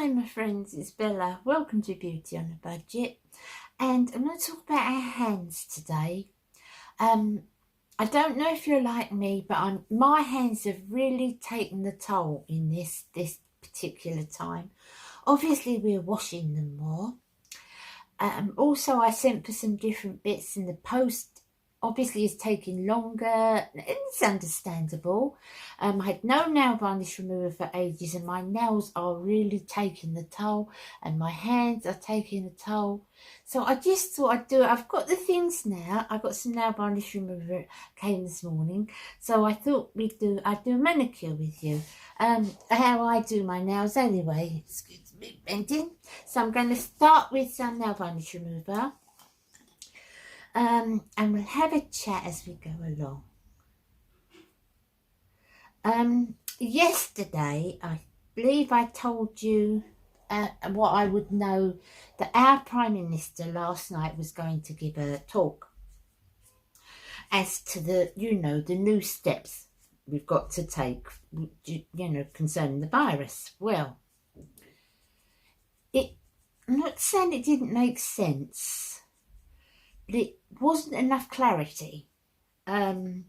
Hi my friends, it's Bella. Welcome to Beauty on a Budget, and I'm going to talk about our hands today. I don't know if you're like me, but my hands have really taken the toll in this particular time. Obviously we're washing them more. Also I sent for some different bits in the post. Obviously it's taking longer. It's understandable. I had no nail varnish remover for ages, and my nails are really taking the toll, and my hands are taking the toll. So I just thought I'd do it. I've got the things now. I got some nail varnish remover, came this morning, so I thought I'd do a manicure with you. How I do my nails anyway. Excuse me, bending. So I'm going to start with some nail varnish remover. And we'll have a chat as we go along. Yesterday, I believe I told you what I would know, that our Prime Minister last night was going to give a talk as to the new steps we've got to take, concerning the virus. Well, I'm not saying it didn't make sense, but it wasn't enough clarity. There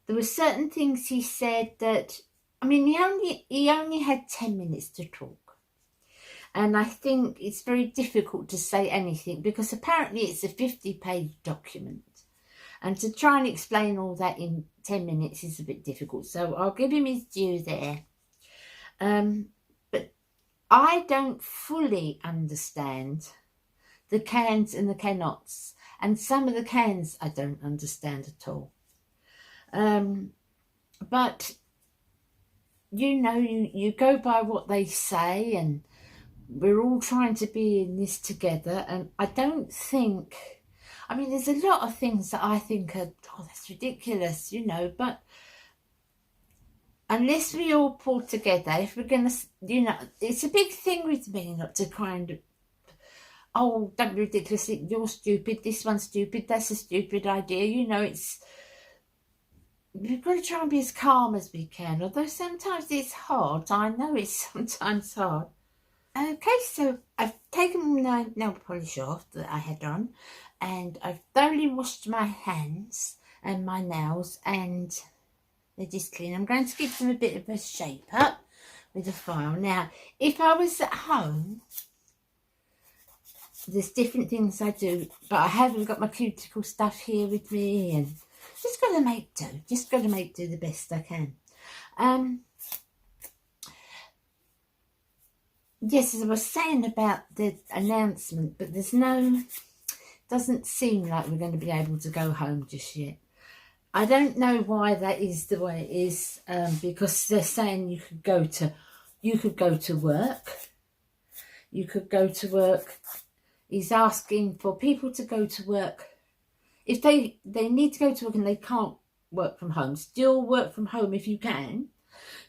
were certain things he said that, I mean, he only had 10 minutes to talk. And I think it's very difficult to say anything, because apparently it's a 50-page document. And to try and explain all that in 10 minutes is a bit difficult. So I'll give him his due there. But I don't fully understand the cans and the cannots. And some of the cans I don't understand at all. But, you go by what they say, and we're all trying to be in this together. And I don't think, I mean, there's a lot of things that I think are, that's ridiculous, but unless we all pull together, if we're going to, it's a big thing with me not to kind of, oh, don't be ridiculous, you're stupid, this one's stupid, that's a stupid idea. We've got to try and be as calm as we can, although sometimes it's hard. I know it's sometimes hard. Okay, so I've taken my nail polish off that I had on, and I've thoroughly washed my hands and my nails, and they're just clean. I'm going to give them a bit of a shape up with a file. Now, if I was at home, there's different things I do, but I haven't got my cuticle stuff here with me, and just got to make do. Just got to make do the best I can. Yes, as I was saying about the announcement, but doesn't seem like we're going to be able to go home just yet. I don't know why that is the way it is, because they're saying you could go to work. You could go to work. He's asking for people to go to work. If they need to go to work and they can't work from home, still work from home if you can.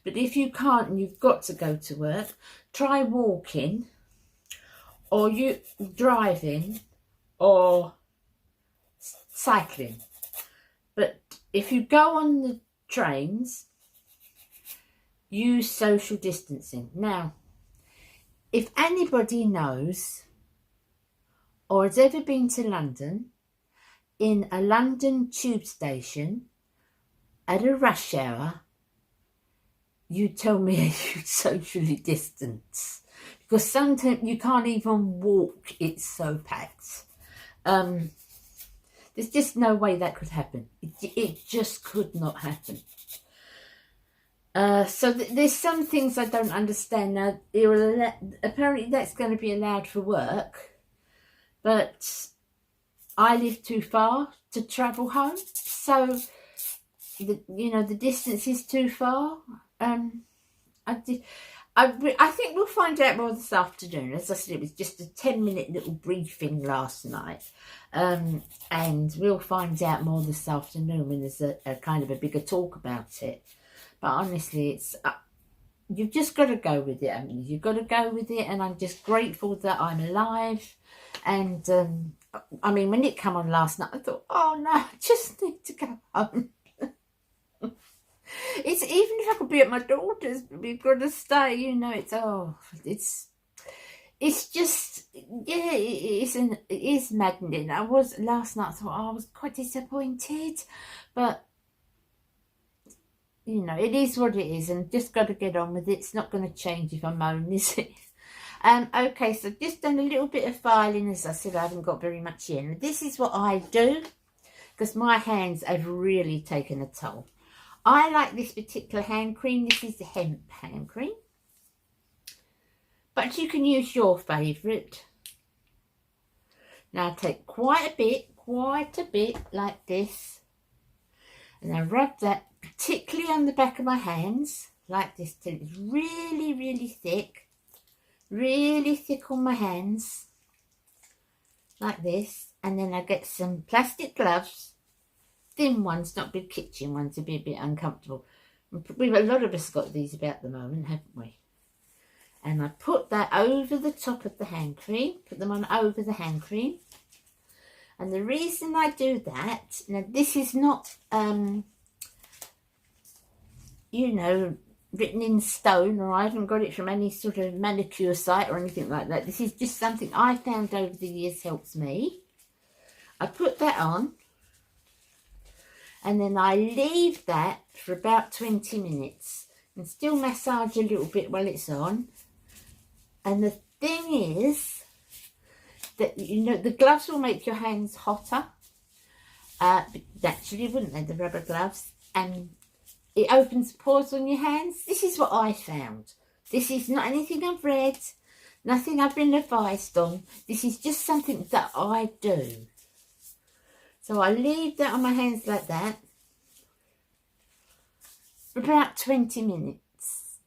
But if you can't and you've got to go to work, try walking, or you driving, or cycling. But if you go on the trains, use social distancing. Now, if anybody knows or has ever been to London, in a London tube station at a rush hour, you tell me you socially distance, because sometimes you can't even walk, it's so packed. There's just no way that could happen. It just could not happen. So there's some things I don't understand. Now, apparently that's going to be allowed for work, but I live too far to travel home, so the distance is too far. I think we'll find out more this afternoon. As I said, it was just a 10-minute little briefing last night, and we'll find out more this afternoon when there's a kind of a bigger talk about it. But honestly, it's you've just got to go with it. I mean, you've got to go with it, and I'm just grateful that I'm alive. And I mean, when it came on last night, I thought, oh no, I just need to go home. It's even if I could be at my daughter's, but we've got to stay, it's it's just, yeah, it is maddening. I was last night, I thought I was quite disappointed, but you know, it is what it is, and just got to get on with it. It's not going to change if I moan, is it? Okay, so just done a little bit of filing. As I said, I haven't got very much in. This is what I do, because my hands have really taken a toll. I like this particular hand cream. This is the hemp hand cream, but you can use your favourite. Now I take quite a bit like this, and I rub that particularly on the back of my hands like this till it's really, really thick on my hands like this. And then I get some plastic gloves, thin ones, not big kitchen ones, to be a bit uncomfortable. We've a lot of us got these about the moment, haven't we? And I put that over the top of the hand cream, put them on over the hand cream. And the reason I do that, now this is not, you know, written in stone, or I haven't got it from any sort of manicure site or anything like that. This is just something I found over the years helps me. I put that on, and then I leave that for about 20 minutes and still massage a little bit while it's on. And the thing is that, you know, the gloves will make your hands hotter. Naturally, wouldn't they, the rubber gloves? And it opens pores on your hands. This is what I found. This is not anything I've read, nothing I've been advised on. This is just something that I do. So I leave that on my hands like that for about 20 minutes.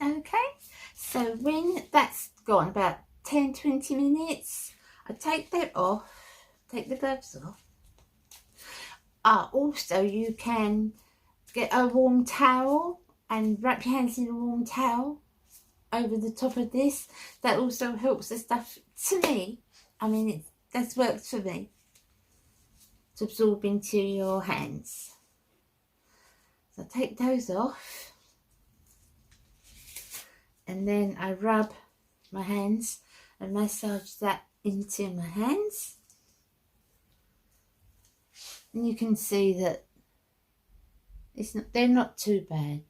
Okay, so when that's gone, about 10-20 minutes, I take that off, take the gloves off. Also, you can get a warm towel and wrap your hands in a warm towel over the top of this. That also helps the stuff, to me, I mean, that's worked for me, to absorb into your hands. So I take those off, and then I rub my hands and massage that into my hands. And you can see that they're not too bad.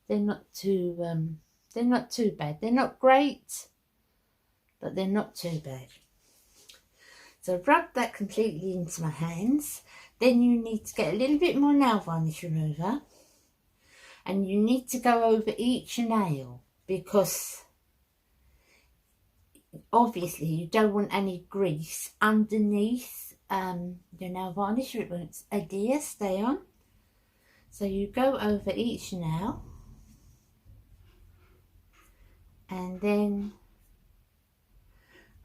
They're not too bad. They're not great, but they're not too bad. So rub that completely into my hands. Then you need to get a little bit more nail varnish remover, and you need to go over each nail, because obviously you don't want any grease underneath your nail varnish, or it won't adhere, stay on. So you go over each nail, and then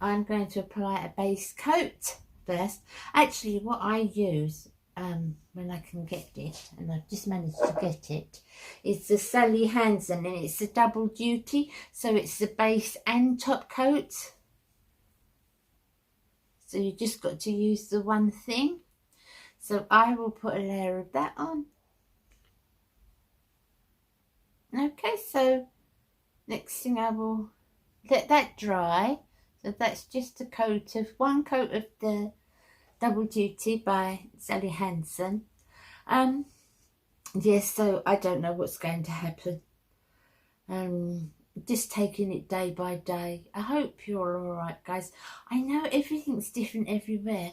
I'm going to apply a base coat first. Actually, what I use when I can get it, and I've just managed to get it, is the Sally Hansen, and it's a double duty, so it's the base and top coat. So you just got to use the one thing. So I will put a layer of that on. Okay, so next thing I will let that dry. So that's just one coat of the Double Duty by Sally Hansen. Yes, so I don't know what's going to happen. Just taking it day by day. I hope you're all right, guys. I know everything's different everywhere.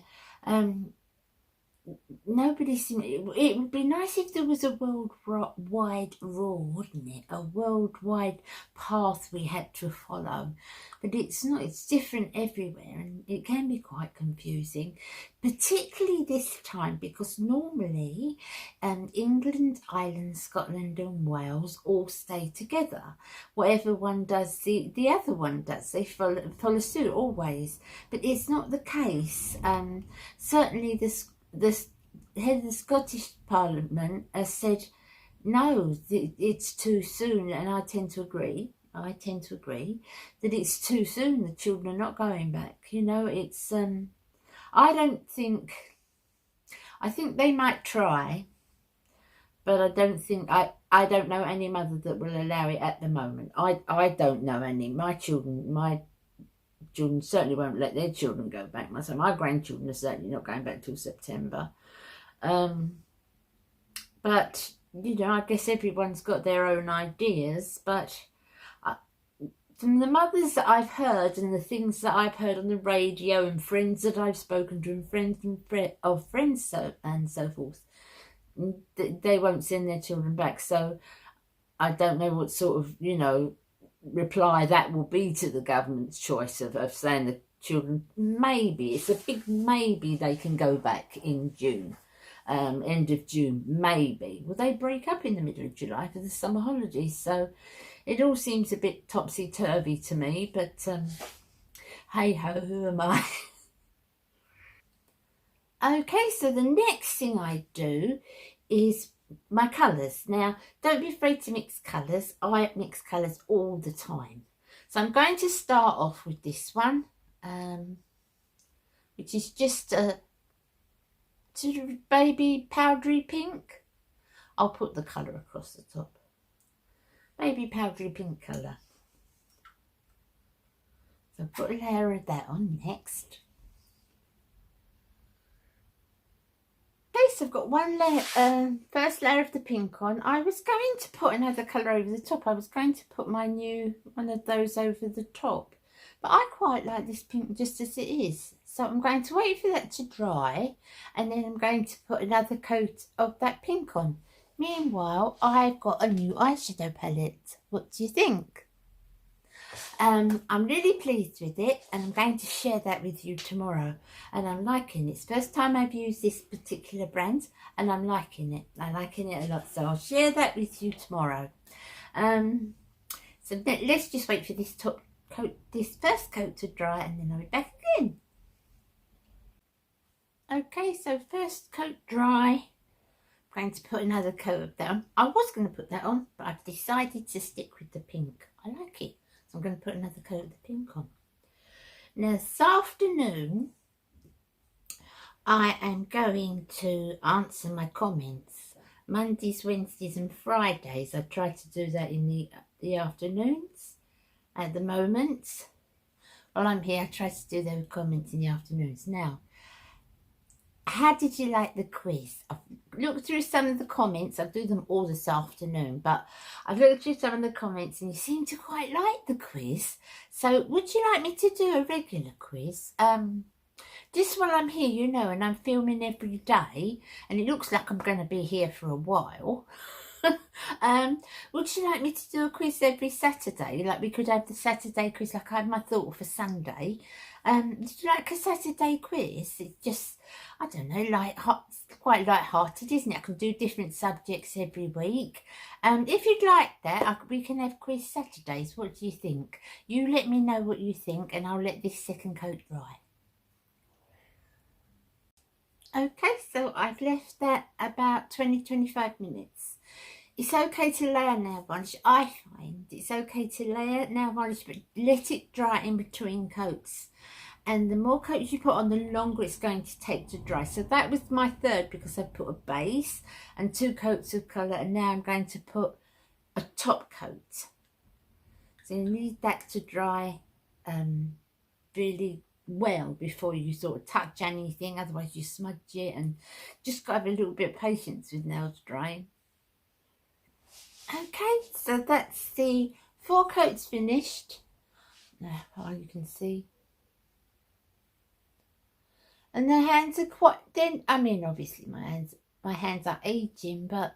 It would be nice if there was a worldwide rule, wouldn't it? A worldwide path we had to follow. But it's not, it's different everywhere, and it can be quite confusing, particularly this time, because normally England, Ireland, Scotland and Wales all stay together. Whatever one does, the other one does. They follow suit always. But it's not the case. Certainly the head of the Scottish Parliament has said, no, it's too soon, and I tend to agree that it's too soon. The children are not going back. You know, it's, I think they might try, but I don't think I don't know any mother that will allow it at the moment. I don't know any. My children certainly won't let their children go back. So my grandchildren are certainly not going back till September. But you know, I guess everyone's got their own ideas. But from the mothers that I've heard and the things that I've heard on the radio and friends that I've spoken to and friends and so forth, they won't send their children back. So I don't know what sort of, you know, reply that will be to the government's choice of saying the children, maybe, it's a big maybe they can go back in June, end of June, maybe. Well, they break up in the middle of July for the summer holidays, so it all seems a bit topsy-turvy to me, but hey-ho, who am I? Okay, so the next thing I do is my colours. Now, don't be afraid to mix colours. I mix colours all the time. So I'm going to start off with this one, which is just a sort of baby powdery pink. I'll put the colour across the top. Baby powdery pink colour. So put a layer of that on next. Okay, so I've got one layer, first layer of the pink on. I was going to put another colour over the top. I was going to put my new one of those over the top. But I quite like this pink just as it is. So I'm going to wait for that to dry. And then I'm going to put another coat of that pink on. Meanwhile, I've got a new eyeshadow palette. What do you think? I'm really pleased with it, and I'm going to share that with you tomorrow. And I'm liking it. It's the first time I've used this particular brand, and I'm liking it. I'm liking it a lot, so I'll share that with you tomorrow. So let's just wait for this first coat to dry, and then I'll be back again. Okay, so first coat dry. I'm going to put another coat of that on. I was going to put that on, but I've decided to stick with the pink. I like it. So I'm going to put another coat of the pink on. Now this afternoon, I am going to answer my comments. Mondays, Wednesdays and Fridays. I try to do that in the afternoons. At the moment, while I'm here, I try to do those comments in the afternoons. Now, how did you like the quiz? I've looked through some of the comments. I'll do them all this afternoon, but I've looked through some of the comments and you seem to quite like the quiz. So would you like me to do a regular quiz? Just while I'm here, you know, and I'm filming every day, and it looks like I'm going to be here for a while. Would you like me to do a quiz every Saturday? Like we could have the Saturday quiz, like I had my thought for Sunday. Did you like a Saturday quiz? It's just, I don't know, quite light-hearted, isn't it? I can do different subjects every week. If you'd like that, we can have quiz Saturdays. What do you think? You let me know what you think, and I'll let this second coat dry. Okay, so I've left that about 20-25 minutes. It's okay to layer nail varnish. I find it's okay to layer nail varnish, but let it dry in between coats. And the more coats you put on, the longer it's going to take to dry. So that was my third, because I put a base and 2 coats of colour, and now I'm going to put a top coat. So you need that to dry really well before you sort of touch anything, otherwise you smudge it, and just got to have a little bit of patience with nails drying. Okay, so that's the 4 coats finished. Now, you can see. And the hands are quite thin. I mean, obviously my hands are aging, but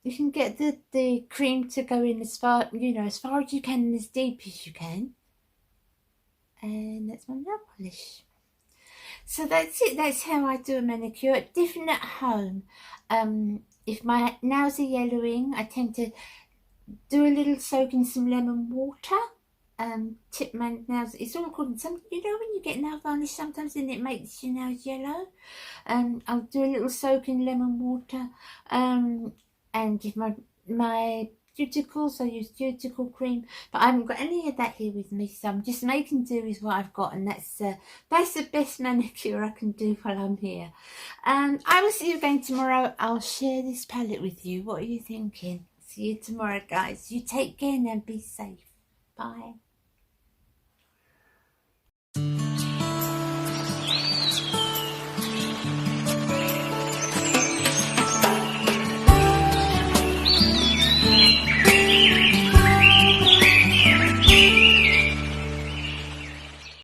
you can get the cream to go in as far, you know, as far as you can and as deep as you can. And that's my nail polish. So that's it. That's how I do a manicure. Different at home. If my nails are yellowing, I tend to do a little soak in some lemon water. Tip my nails. It's all called something, you know, when you get nail varnish sometimes and it makes your nails yellow. I'll do a little soak in lemon water. And if my cuticles, I use cuticle cream, but I haven't got any of that here with me, so I'm just making do with what I've got, and that's the best manicure I can do while I'm here. I will see you again tomorrow. I'll share this palette with you. What are you thinking? See you tomorrow, guys. You take care and be safe. Bye.